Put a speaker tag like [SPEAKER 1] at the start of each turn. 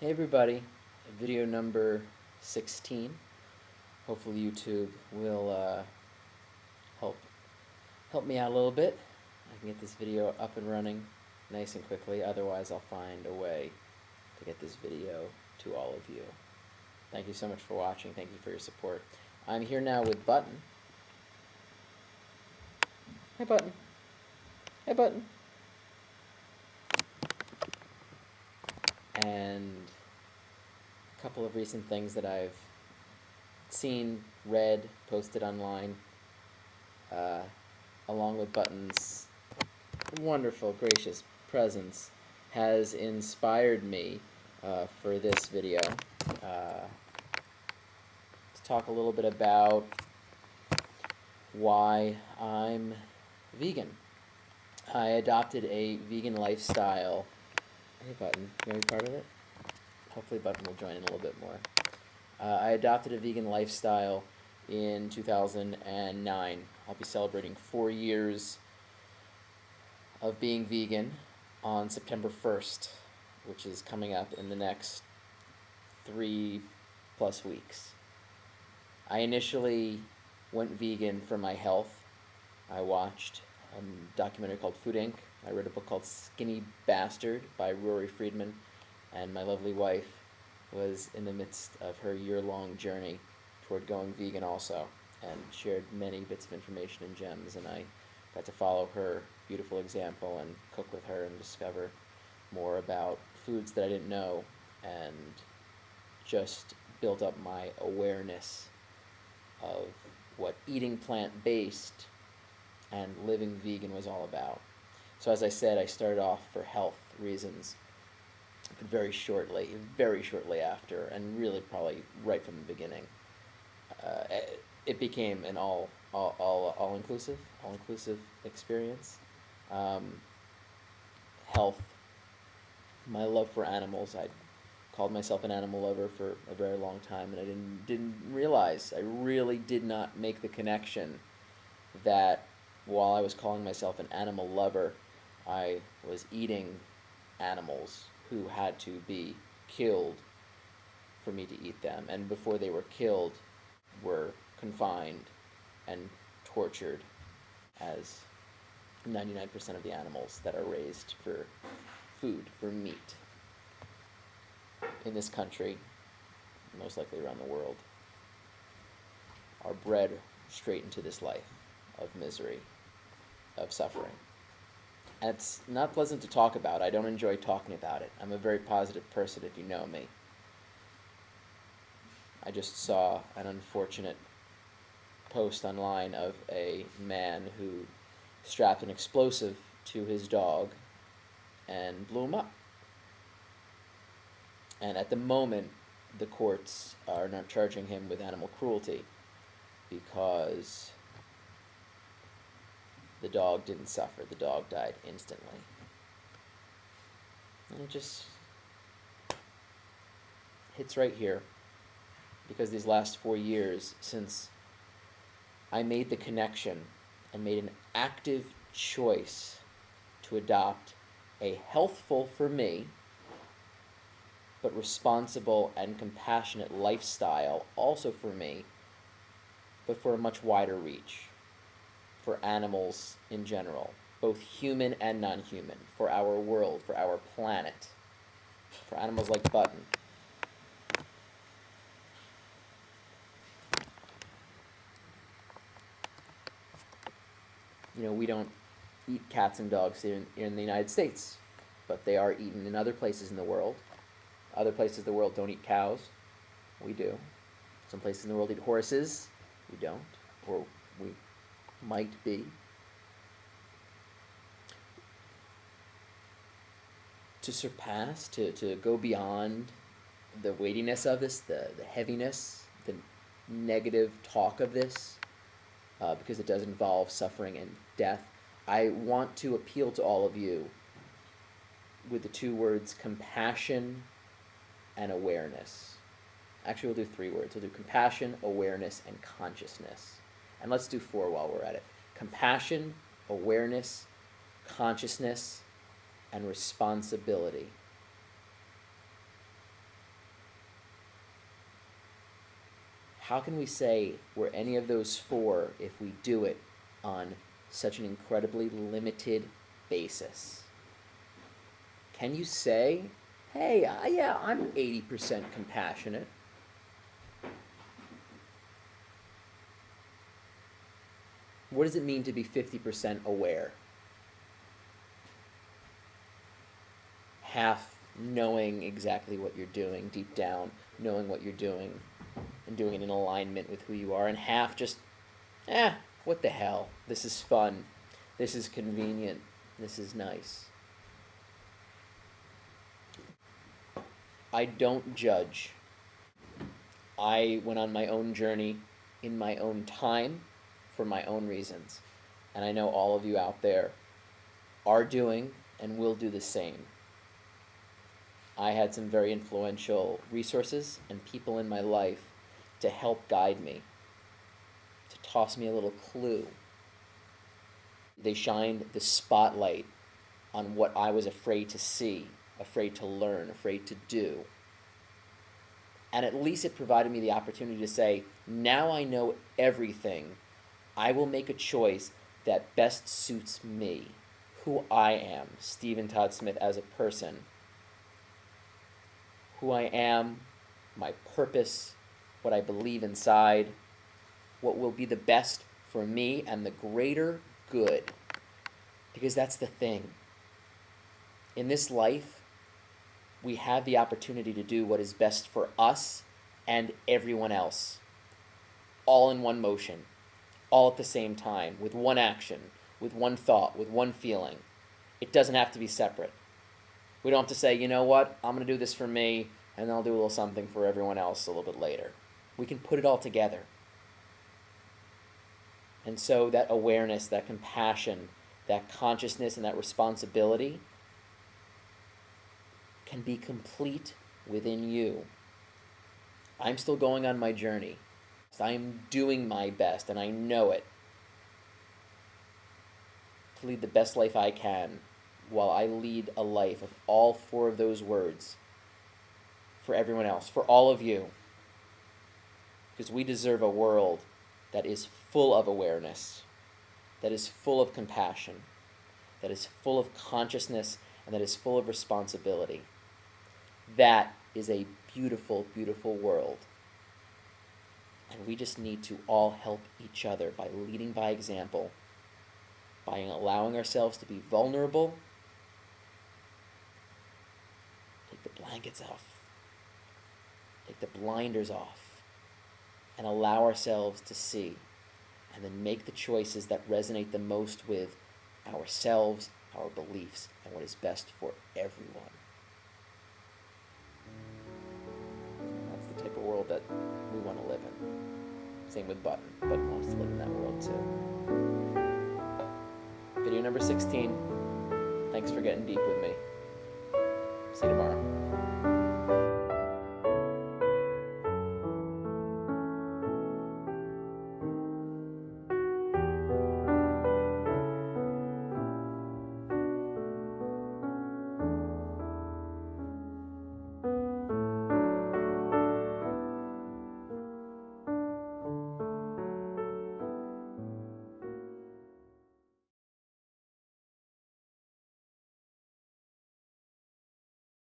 [SPEAKER 1] Hey everybody, video number 16. Hopefully YouTube will help help me out a little bit. I can get this video up and running nice and quickly. Otherwise, I'll find a way to get this video to all of you. Thank you so much for watching. Thank you for your support. I'm here now with Button. Hey Button. Hey Button. And a couple of recent things that I've seen, read, posted online, along with Button's wonderful, gracious presence, has inspired me for this video to talk a little bit about why I'm vegan. I adopted a vegan lifestyle. Hey Button, you want to be part of it? Hopefully Button will join in a little bit more. I adopted a vegan lifestyle in 2009. I'll be celebrating 4 years of being vegan on September 1st, which is coming up in the next 3+ weeks. I initially went vegan for my health. I watched a documentary called Food Inc. I read a book called Skinny Bastard by Rory Friedman, and my lovely wife was in the midst of her year-long journey toward going vegan also, and shared many bits of information and gems, and I got to follow her beautiful example and cook with her and discover more about foods that I didn't know, and just built up my awareness of what eating plant-based and living vegan was all about. So as I said, I started off for health reasons, but very shortly after, and really probably right from the beginning, it became an all-inclusive experience. Health, my love for animals. I called myself an animal lover for a very long time, and I didn't realize, I really did not make the connection that while I was calling myself an animal lover, I was eating animals who had to be killed for me to eat them, and before they were killed, were confined and tortured, as 99% of the animals that are raised for food, for meat, in this country, most likely around the world, are bred straight into this life of misery, of suffering. And it's not pleasant to talk about. I don't enjoy talking about it. I'm a very positive person if you know me. I just saw an unfortunate post online of a man who strapped an explosive to his dog and blew him up. And at the moment, the courts are not charging him with animal cruelty because the dog didn't suffer. The dog died instantly. And it just hits right here, because these last 4 years since I made the connection and made an active choice to adopt a healthful, for me, but responsible and compassionate lifestyle, also for me, but for a much wider reach, for animals in general, both human and non-human, for our world, for our planet, for animals like Button. You know, we don't eat cats and dogs here in the United States, but they are eaten in other places in the world. Other places in the world don't eat cows. We do. Some places in the world eat horses. We don't. Or we might be. To surpass, to go beyond the weightiness of this, the heaviness, the negative talk of this, because it does involve suffering and death, I want to appeal to all of you with the 2 words compassion and awareness. Actually, we'll do 3 words. We'll do compassion, awareness, and consciousness. And let's do 4 while we're at it. Compassion, awareness, consciousness, and responsibility. how can we say we're any of those four if we do it on such an incredibly limited basis? Can you say, hey, yeah, I'm 80% compassionate? What does it mean to be 50% aware? Half knowing exactly what you're doing, deep down, knowing what you're doing, and doing it in alignment with who you are, and half just, what the hell? This is fun. This is convenient. This is nice. I don't judge. I went on my own journey in my own time for my own reasons. And I know all of you out there are doing and will do the same. I had some very influential resources and people in my life to help guide me, to toss me a little clue. They shined the spotlight on what I was afraid to see, afraid to learn, afraid to do. And at least it provided me the opportunity to say, now I know everything. I will make a choice that best suits me, who I am, Stephen Todd Smith as a person, who I am, my purpose, what I believe inside, what will be the best for me and the greater good. Because that's the thing. In this life, we have the opportunity to do what is best for us and everyone else, all in one motion, all at the same time, with one action, with one thought, with one feeling. It doesn't have to be separate. We don't have to say, you know what, I'm going to do this for me, and then I'll do a little something for everyone else a little bit later. We can put it all together. And so that awareness, that compassion, that consciousness, and that responsibility can be complete within you. I'm still going on my journey. I am doing my best, and I know it, to lead the best life I can while I lead a life of all four of those words for everyone else, for all of you. Because we deserve a world that is full of awareness, that is full of compassion, that is full of consciousness, and that is full of responsibility. That is a beautiful, beautiful world. And we just need to all help each other by leading by example, by allowing ourselves to be vulnerable. Take the blankets off. Take the blinders off. And allow ourselves to see. And then make the choices that resonate the most with ourselves, our beliefs, and what is best for everyone. That's the type of world that we want to live in. Same with Button. Button wants to live in that world too. Video number 16. Thanks for getting deep with me. See you tomorrow.